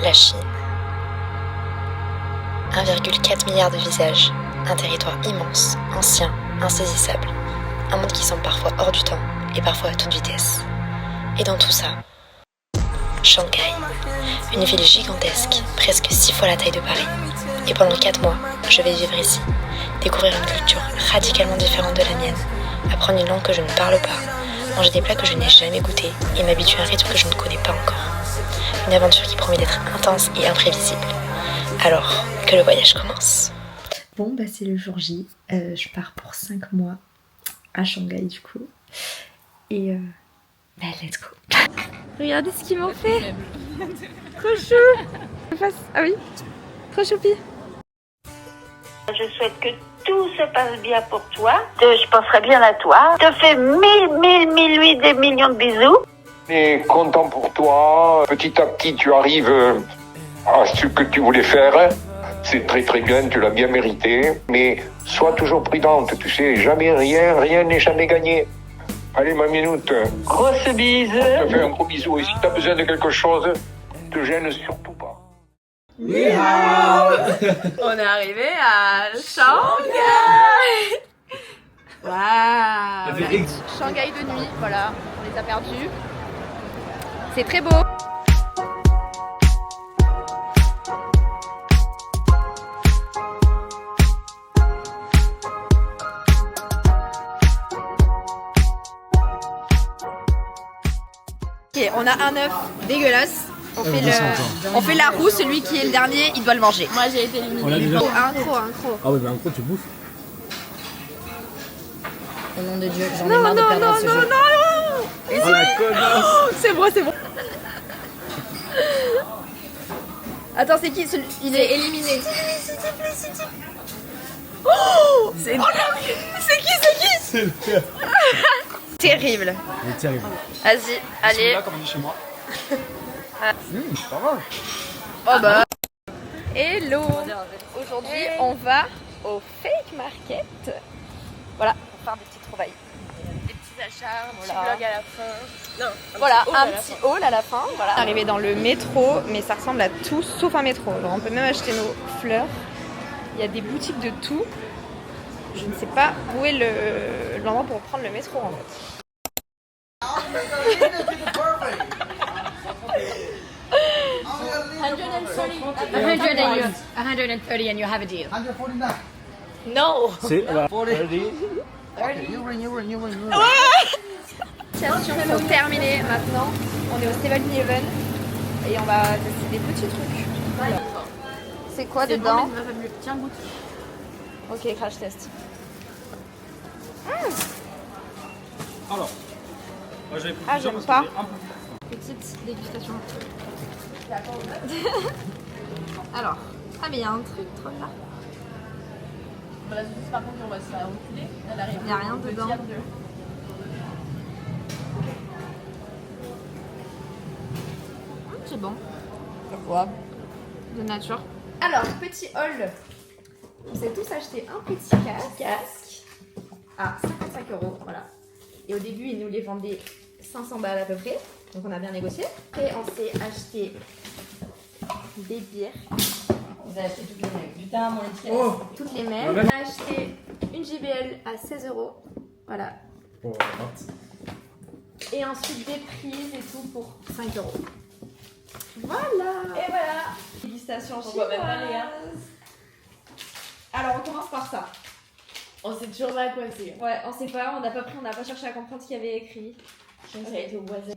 La Chine. 1,4 milliard de visages, un territoire immense, ancien, insaisissable, un monde qui semble parfois hors du temps et parfois à toute vitesse. Et dans tout ça, Shanghai, une ville gigantesque, presque 6 fois la taille de Paris. Et pendant 4 mois, je vais vivre ici, découvrir une culture radicalement différente de la mienne, apprendre une langue que je ne parle pas, manger des plats que je n'ai jamais goûtés et m'habituer à un rythme que je ne connais pas encore. Une aventure qui promet d'être intense et imprévisible. Alors, que le voyage commence. Bon, bah c'est le jour J. Je pars pour 5 mois à Shanghai du coup. Et bah let's go. Regardez ce qu'ils m'ont fait. Trop chou. Ah oui, trop choupi. Je souhaite que tout se passe bien pour toi. Je penserai bien à toi. Je te fais mille, des millions de bisous. Et content pour toi. Petit à petit, tu arrives à ce que tu voulais faire. C'est très très bien, tu l'as bien mérité. Mais sois toujours prudente, tu sais, jamais rien n'est jamais gagné. Allez, ma minute. Grosse bise. Je te fais un gros bisou. Et si tu as besoin de quelque chose, te gêne surtout pas. On est arrivé à Shanghai. Waouh. Shanghai de nuit, voilà, on les a perdus. C'est très beau. Ok, on a un œuf dégueulasse. On fait la roue, celui qui est le dernier, il doit le manger. Moi j'ai été éliminé. Un croc. Ah ouais, bah un croc tu bouffes. Au nom de Dieu, j'en ai marre de perdre ce jeu. Oh la connasse. C'est bon. Attends, c'est qui il est éliminé. Oh, c'est qui C'est le père. Terrible. Il est terrible. Vas-y, allez. Là, comme on dit chez moi. Pas mal. Oh bah. Hello. Aujourd'hui, on va au Fake Market. Voilà, pour faire des petites trouvailles. Des petits achats, un petit vlog à la fin. Non, voilà, un petit haul à la fin. Voilà. Arrivé dans le métro, mais ça ressemble à tout sauf un métro. Alors on peut même acheter nos fleurs. Il y a des boutiques de tout. Je ne sais pas où est l'endroit pour prendre le métro en fait. 130 and you have a deal. 149. No. C'est voilà. Okay, you ring. Pour terminer maintenant, on est au 7-Eleven et on va tester des petits trucs. Voilà. C'est quoi dedans? Tiens, goûte. Ok, crash test. Alors. Moi j'avais pris Ah, plusieurs j'aime parce pas. que j'ai un peu. Petite dégustation. Alors, ah mais il y a un truc trop bien. Voilà, par contre, on va se faire reculer. Il n'y a rien dedans. C'est bon. Pourquoi? De nature. Alors, petit haul. On s'est tous acheté un petit casque à 55 €. Voilà. Et au début, ils nous les vendaient 500 balles à peu près. Donc on a bien négocié. Après, on s'est acheté des bières. Vous avez acheté toutes les mêmes. Putain, mon étiquette. Oh. Toutes les mêmes. On a acheté une JBL à 16 €. Voilà. Bon, Et ensuite des prises et tout pour 5 €. Voilà. Et voilà. Dégustation On voit même pas, les gars. chinoise. Alors on commence par ça. On sait toujours pas à quoi c'est. Ouais, on sait pas, on n'a pas pris, on n'a pas cherché à comprendre ce qu'il y avait écrit. Je pense que ça a été au voisin.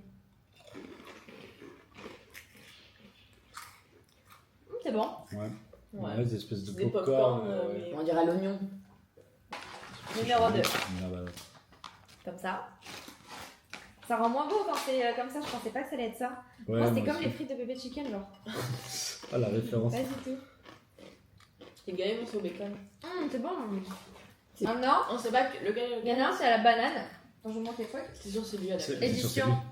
C'est bon. Ouais, des espèces de Des popcorn. popcorn, mais- On dirait l'oignon. Numéro 2. Ah bah ouais. Comme ça. Ça rend moins beau quand c'est comme ça, je pensais pas que ça allait être ça. Ouais, Moi, c'était moi comme aussi. les frites de bébé chicken, genre. Ah la référence. Pas du tout. Les gars, ils vont au bacon. C'est bon. Maintenant, On sait pas que lequel. il y en a un, c'est à la banane. Quand je vous montre les trucs. C'est sûr, c'est lui à la C'est-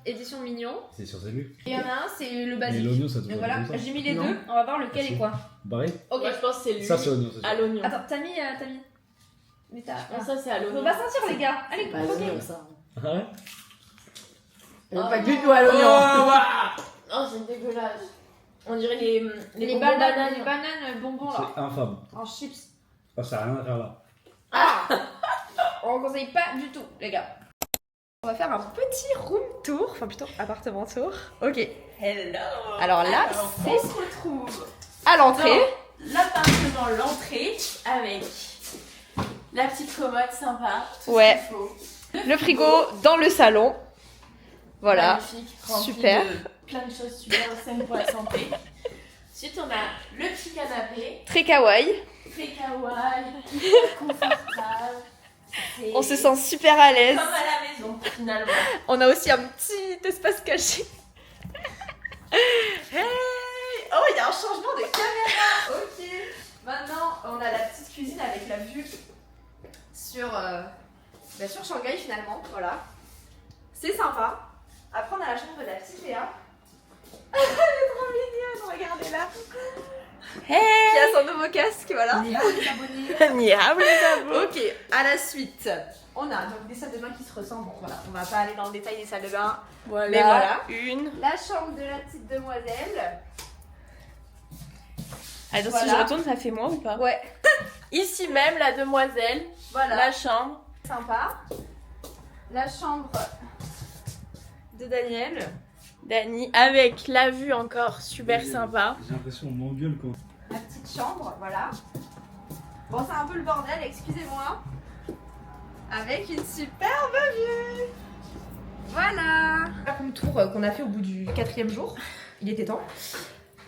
Édition mignon. C'est sur ses vues. Et il y en a un, c'est le Mais basique. l'oignon ça te Donc va voilà, comme ça. j'ai mis les Non. deux, on va voir lequel Merci. est quoi. Pareil. Ok. Moi, je pense que c'est lui. Ça c'est oignon, c'est À sûr. l'oignon. Attends, t'as mis. Mais t'as. Non, ça, c'est à l'oignon. Faut pas sentir, les gars. Allez, Pas à croquez. l'oignon, ça. Ah ouais. Pas du tout à l'oignon. Oh, Oh, c'est dégueulasse. On dirait les bonbons bananes, bananes. bonbons là. C'est infâme. En chips. Ah, ça n'a rien à faire là. Ah on conseille pas du tout, les gars. On va faire un petit room tour, enfin plutôt appartement tour. Ok. Hello. Alors là, Alors, c'est on se retrouve à l'entrée. dans l'appartement, l'entrée, avec la petite commode sympa. Tout Ouais. ce qu'il faut. Le frigo dans le salon. Voilà. Magnifique, rempli Super. de plein de choses super saines pour la santé. Ensuite, on a le petit canapé, Très kawaii. très kawaii, hyper confortable. C'est On se sent super à l'aise. comme à la maison, finalement. On a aussi un petit espace caché. Hey oh, il y a un changement de caméra. Ok. Maintenant, on a la petite cuisine avec la vue sur, sur Shanghai finalement. Voilà. C'est sympa. Après, on a la chambre de la petite Léa. Elle est trop mignonne, regardez là. Hey qui a son nouveau casque, voilà. les abonnés. Ok, à la suite. On a donc des salles de bain qui se ressemblent. Bon, voilà, on va pas aller dans le détail des salles de bain. Voilà, Mais voilà. une. La chambre de la petite demoiselle. Attends, Voilà. si je retourne, ça fait moi ou pas? Ouais, Ici même, la demoiselle, voilà. la chambre. Sympa. La chambre de Daniel. Dani, avec la vue encore super sympa. J'ai l'impression qu'on m'engueule quand. La petite chambre, voilà. Bon, c'est un peu le bordel, excusez-moi. Avec une superbe vue. Voilà. La room tour qu'on a fait au bout du 4e jour. Il était temps.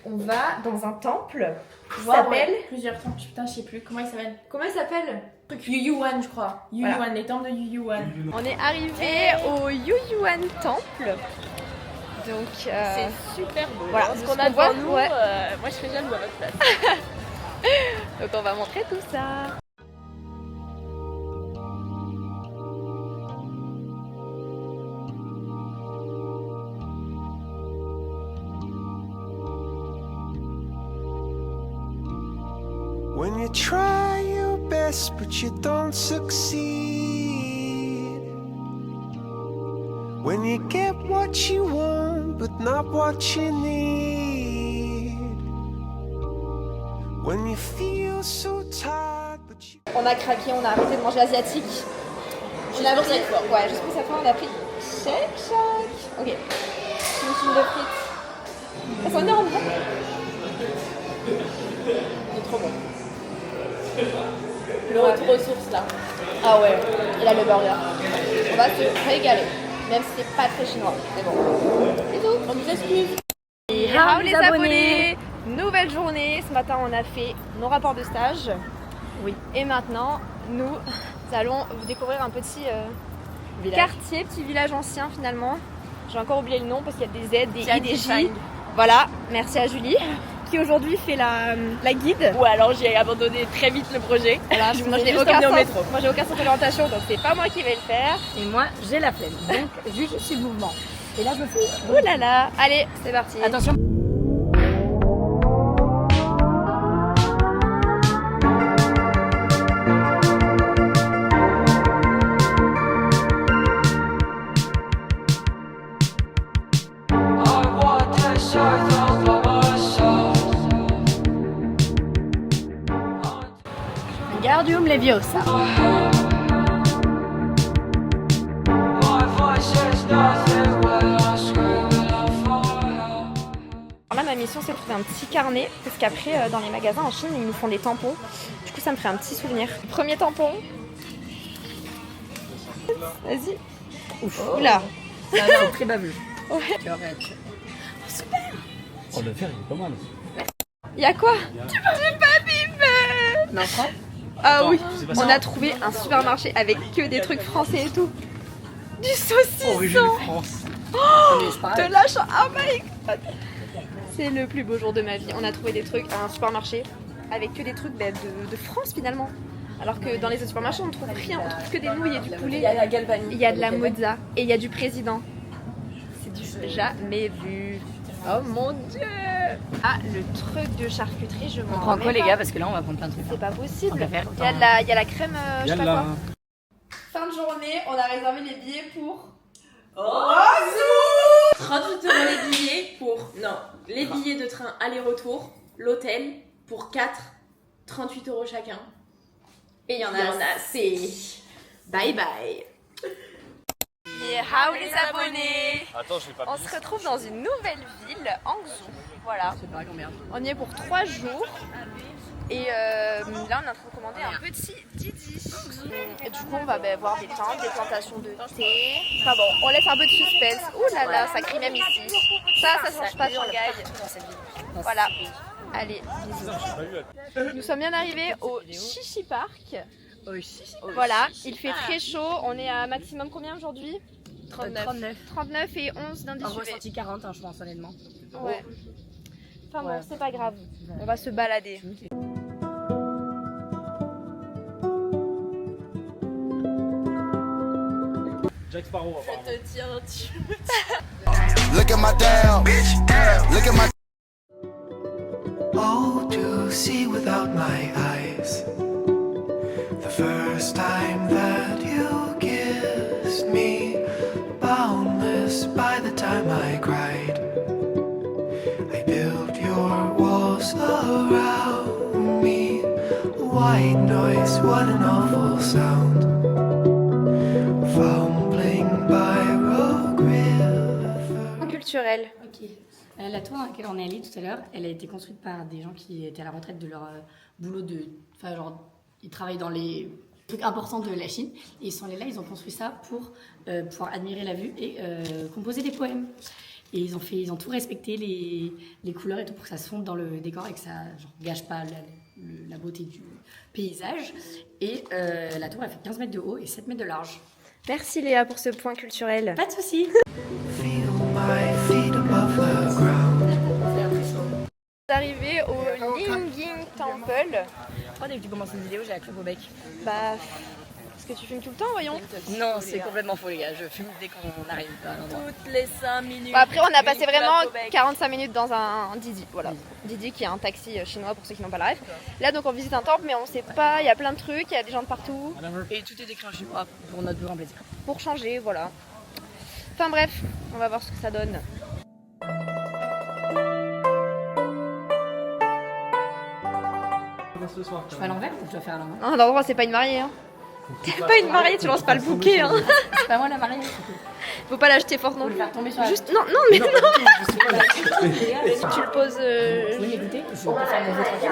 On va dans un temple qui s'appelle... Plusieurs temps, putain, je sais plus. Comment il s'appelle? Comment il s'appelle? Yuyuan, je crois. Yuyuan, Voilà. les temples de Yuyuan. On est arrivé au Yuyuan Temple. Donc, C'est super beau. voilà, ce de qu'on ce a qu'on voit, devant nous, ouais. moi je serais jaloux à votre place. donc on va montrer tout ça. When you try your best but you don't succeed. When you get what you want but not what you need. When you feel so tired but you... On a craqué, on a arrêté de manger asiatique. On a pris, ouais, juste pour cette fois, on a pris Shake Shack. Ok. Une file de frites. Ça sent énorme, non? C'est trop bon. Le retour aux sources là. Ah ouais, et là le burger. On va se régaler, même si c'est pas très chinois. Mais bon. Bisous. On nous excuse. Hello les abonnés. Nouvelle journée. Ce matin, on a fait nos rapports de stage. Oui. Et maintenant, nous allons vous découvrir un petit quartier, petit village ancien finalement. J'ai encore oublié le nom parce qu'il y a des Z, des I, des J. Voilà, merci à Julie qui aujourd'hui fait la guide. Ou alors j'ai abandonné très vite le projet. Voilà, Je moi vous ai j'ai juste aucun emmené au sens, métro. moi j'ai aucun sens d'orientation donc c'est pas moi qui vais le faire. Et moi, j'ai la flemme. Donc, juste, je suis le mouvement. Et là, je me fais... Ouh là là, allez, c'est parti. Attention. Wingardium Leviosa. Alors là, ma mission, c'est de trouver un petit carnet, parce qu'après, dans les magasins en Chine, ils nous font des tampons. Du coup, ça me ferait un petit souvenir. Premier tampon. Vas-y. Ouf. Oula. Ça va, c'est très baveux. Ouais. Tu arrêtes. Oh, le fer, il est pas mal. Il y a quoi? Du papy fait. Non, prends. Ah Attends, oui, c'est pas on ça. a trouvé un supermarché avec que des trucs français et tout. Du Origine saucisson. France. De la chambre. Oh my god. C'est le plus beau jour de ma vie. On a trouvé des trucs à un supermarché avec que des trucs de France finalement. Alors que dans les autres supermarchés, on ne trouve rien. On trouve que des nouilles et du poulet. Il y a la galvanie. Il y a de la mozza et il y a du président. C'est du jamais vu. Oh mon dieu. Ah, le truc de charcuterie, je m'en On prend remets quoi, les pas. gars? Parce que là, on va prendre plein de trucs. C'est pas possible. On va faire Il y a la crème, je sais pas Yalla. quoi. Fin de journée, on a réservé les billets pour... 38 € les billets pour... Non, les billets de train aller-retour, l'hôtel pour 4, 38 € chacun. Et il y en a, c'est bye bye. Et how les abonnés. Attends, je vais pas. On se retrouve dans une nouvelle ville, Hangzhou. Voilà. On y est pour 3 jours. Et là, on est en train de commander un petit Didi. Et du coup, on va voir des tentes, des plantations de thé. Enfin bon, on laisse un peu de suspense. Ouh là là, ça crie même ici. Ça change pas de Shanghai. Voilà. Allez, bisous. Nous sommes bien arrivés au Shishi Park. Voilà, il fait très chaud. On est à maximum combien aujourd'hui? 39 et 11 d'indice. En ressenti 40, je pense honnêtement. Ouais. Enfin bon, c'est pas grave. On va se balader. Jack Sparrow, apparemment. Je te tiens dessus. Look at my damn, look at my. Oh, to see without my eyes. The first time that you kissed me, boundless by the time I cried. I built your walls around me. White noise, what an awful sound. Fumbling by Rogue River. Culturel. Ok. La tour dans laquelle on est allé tout à l'heure, elle a été construite par des gens qui étaient à la retraite de leur boulot de. Enfin, genre, ils travaillent dans les trucs importants de la Chine. Et ils sont allés là, ils ont construit ça pour pouvoir admirer la vue et composer des poèmes. Et ils ont tout respecté, les couleurs et tout, pour que ça se fonde dans le décor et que ça gâche pas la beauté du paysage. Et la tour, elle fait 15 mètres de haut et 7 mètres de large. Merci Léa pour ce point culturel. Pas de soucis. Feel my feet above the ground. On est arrivé au Linging Temple. Oh, dès que tu commences une vidéo, j'ai la clope au bec. Bah, est-ce que tu filmes tout le temps, voyons? Non, c'est complètement faux, les gars. Je fume dès qu'on arrive à un endroit. Toutes les 5 minutes. Bah, après, on a passé vraiment 45 minutes dans un Didi. Voilà. Didi qui est un taxi chinois pour ceux qui n'ont pas la ref. Là, donc, on visite un temple, mais on sait pas. Il y a plein de trucs, il y a des gens de partout. Et tout est écrit en chinois pour notre plus grand plaisir. Pour changer, voilà. Enfin bref, on va voir ce que ça donne. Je fais à l'envers ou je dois faire à l'envers? Ah, l'endroit, c'est pas une mariée. Hein. T'es pas une mariée, tu lances pas le bouquet. Hein. C'est pas moi la mariée. Faut pas l'acheter fort non Faut plus. le faire tomber sur la... Juste, non, mais non. Tu le poses. Oui, écoutez, je peux faire mon vœu tranquille.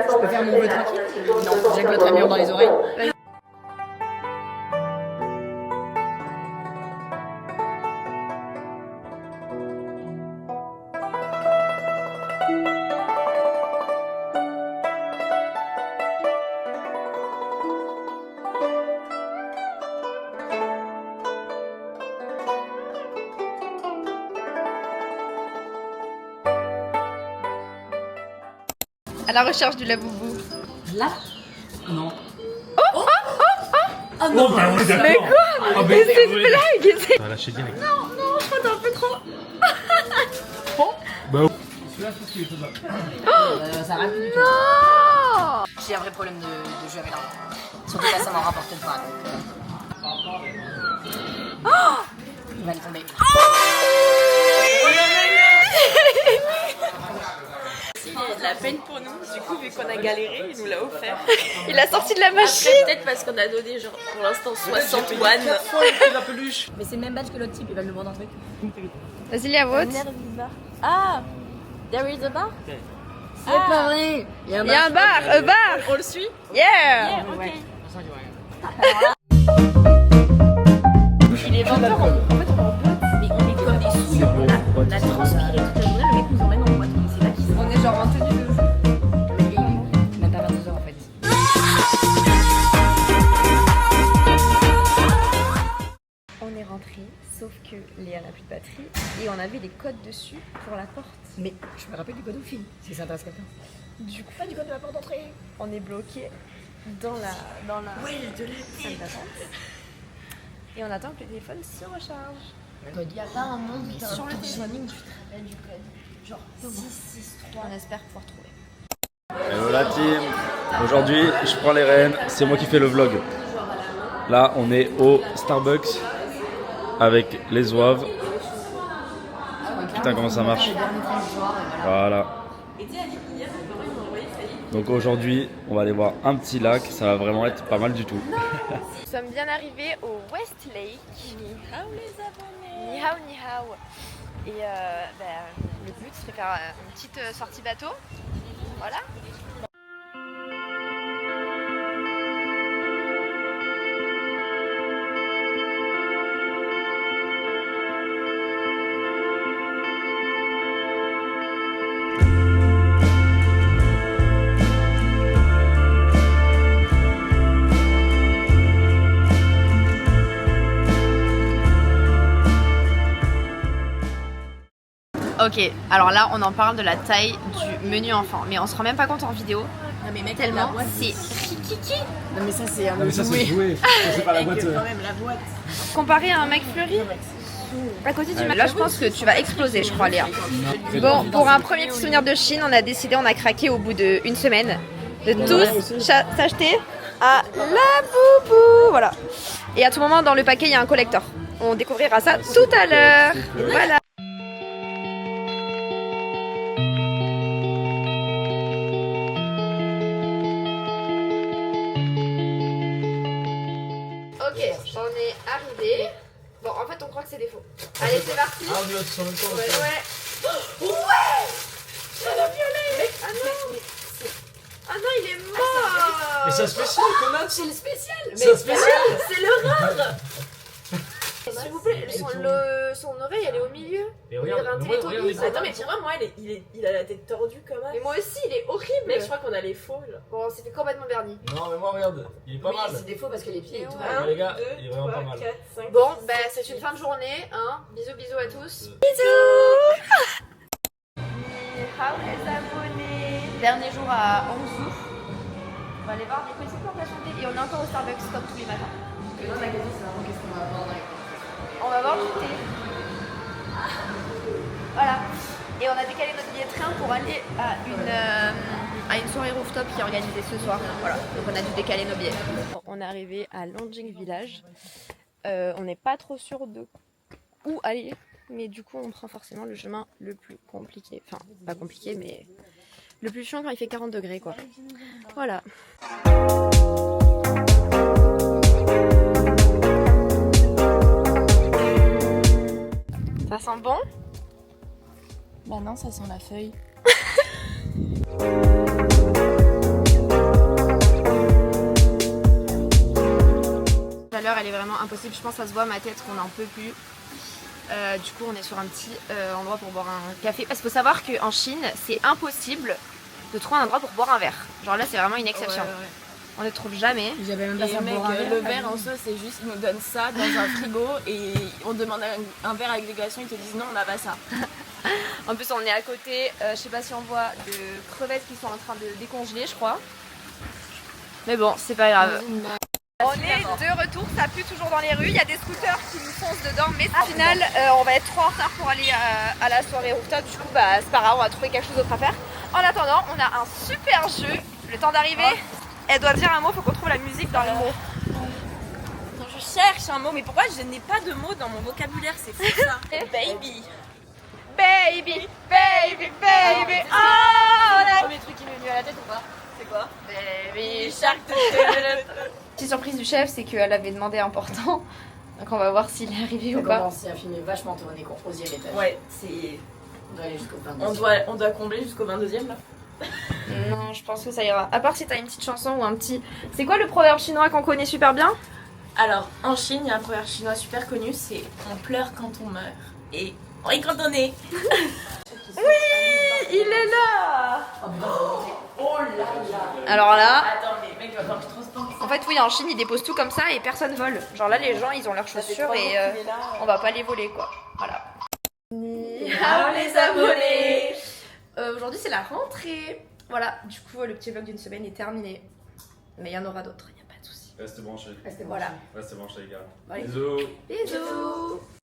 Je peux faire mon vœu tranquille? Non, j'ai que votre mur dans les oreilles. À la recherche du laboubou. Là? Non. Oh non, bah, on est d'accord. Mais quoi? Mais c'est une blague. On va lâcher direct. Non, je crois que t'es un peu trop. Bah, celui-là, je pense qu'il est faisable. Ça arrête plus du tout. Non. J'ai un vrai problème de jeu avec l'argent. Surtout là, ça m'en rapporte pas. Il va le tomber. C'est de la peine pour nous, du coup, vu qu'on a galéré, il nous l'a offert. Il a sorti de la machine. Peut-être parce qu'on a donné, genre, pour l'instant, 60 yuan. La peluche. Mais c'est le même badge que l'autre type, il va nous vendre un truc. Vas-y, Léa, vote. Ah, there is a bar? C'est pas vrai. Il y a un bar, On le suit? Yeah. Ouais. Il est 20h, en fait, on est en boîte, mais on est comme des souilles. On a transpiré toute la journée, le mec nous emmène en boîte, on sait pas qui c'est. On est genre en tenue de jeu. Même pas 22h en fait. On est rentré, sauf que Léa n'a plus de batterie et on avait les codes dessus pour la porte. Mais je me rappelle du code au film, si ça intéresse quelqu'un. Du coup, pas du code de la porte d'entrée. On est bloqué dans la salle d'attente. Et on attend que le téléphone se recharge. Il n'y a pas un monde Sur le téléphone, tu te rappelles du code. Genre 663. On espère pouvoir trouver. Hello la team. Aujourd'hui, je prends les rênes. C'est moi qui fais le vlog. Là, on est au Starbucks avec les zouaves. direct hein, comment ça marche. Voilà. Donc aujourd'hui, on va aller voir un petit lac, ça va vraiment être pas mal du tout. Nous sommes bien arrivés au West Lake. Ni hao les abonnés. Ni hao, ni hao. Et le but serait de faire une petite sortie bateau. Voilà. Ok, alors là on en parle de la taille du menu enfant, mais on se rend même pas compte en vidéo. Non mais mec, tellement c'est rikiki. Non mais ça c'est un jouet. C'est pas la boîte. Quand même la boîte. Comparé à un McFlurry à côté du Là je pense que tu vas exploser je crois Léa. Bon, pour un premier petit souvenir de Chine, on a craqué au bout d'une semaine de tous s'acheter à la boubou. Voilà. Et à tout moment dans le paquet il y a un collector. On découvrira ça tout à l'heure. Voilà. Ok, on est arrivé. Bon, en fait, on croit que c'est des faux. Allez, c'est parti. Ah, on y va tous en même temps. Ouais. Ouais. C'est le violet. Ah non. Ah non, il est mort. Mais c'est un spécial, comment? C'est le spécial. C'est un spécial. C'est le rare. S'il vous plaît, son oreille, elle est au milieu. Et regarde, Attends, mais pour moi, il a la tête tordue comme ça. Mais moi aussi, il est horrible. Mec, je crois qu'on a les faux là. Bon, c'était complètement verni. Non, mais moi, regarde, il est pas mal. C'est des faux parce que les pieds et tout. Ouais, les gars, il est vraiment pas mal. 4, 5, Bon, bah c'est une fin de journée, hein. Bisous à tous. Bisous. Hao les abonnés. Dernier jour à Hangzhou. On va aller voir des petites plantations de thé et on est encore au Starbucks comme tous les matins. Et non, la question c'est vraiment qu'est-ce qu'on va voir dans les... On va voir du thé. Voilà. Et on a décalé notre billet de train pour aller à une soirée rooftop qui est organisée ce soir. Voilà. Donc on a dû décaler nos billets. On est arrivé à Nanjing Village. On n'est pas trop sûr de où aller. Mais du coup on prend forcément le chemin le plus compliqué. Enfin, pas compliqué mais le plus chiant quand il fait 40 degrés quoi. Voilà. Ça sent bon? Bah non, ça sent la feuille. La chaleur elle est vraiment impossible, je pense que ça se voit à ma tête qu'on n'en peut plus. Du coup on est sur un petit endroit pour boire un café. Parce qu'il faut savoir qu'en Chine c'est impossible de trouver un endroit pour boire un verre. Genre là c'est vraiment une exception. Ouais. On ne trouve jamais. J'avais même pas ça pour le verre en soi c'est juste ils nous donnent ça dans un frigo et on demande un verre avec des glaçons, ils te disent non on n'a pas ça. En plus on est à côté, je sais pas si on voit de crevettes qui sont en train de décongeler je crois. Mais bon c'est pas grave. On est de retour, ça pue toujours dans les rues, il y a des scooters qui nous foncent dedans mais au final on va être trop en retard pour aller à la soirée rooftop, du coup bah c'est pas grave, on va trouver quelque chose d'autre à faire. En attendant on a un super jeu, le temps d'arriver, elle doit dire un mot, faut qu'on trouve la musique dans le mot. Je cherche un mot, mais pourquoi je n'ai pas de mots dans mon vocabulaire, c'est fou ça. Baby. Baby, baby, baby, oh Le premier truc qui m'est venu à la tête ou pas? C'est quoi? Baby shark. Petite surprise du chef, c'est qu'elle avait demandé important. Donc on va voir s'il est arrivé ou pas. On a commencé à filmer vachement tourné au 11e étage. Ouais, c'est... On doit aller jusqu'au 22e. On doit combler jusqu'au 22e là. Non, je pense que ça ira. À part si t'as une petite chanson ou un petit... C'est quoi le proverbe chinois qu'on connaît super bien? Alors, en Chine, il y a un proverbe chinois super connu, c'est « On pleure quand on meurt et on rit quand on est ». Oui, il est là. Oh là là. Alors là... Attends, mais mec, il va falloir que je transporte. En fait, oui, en Chine, ils déposent tout comme ça et personne vole. Genre là, les gens, ils ont leurs chaussures et on va pas les voler, quoi. Voilà. Ni hao les abonnés. Aujourd'hui, c'est la rentrée. Voilà, du coup, le petit vlog d'une semaine est terminé. Mais il y en aura d'autres, il n'y a pas de souci. Restez branchés. Voilà. Restez branchés les gars. Allez. Bisous. Bisous.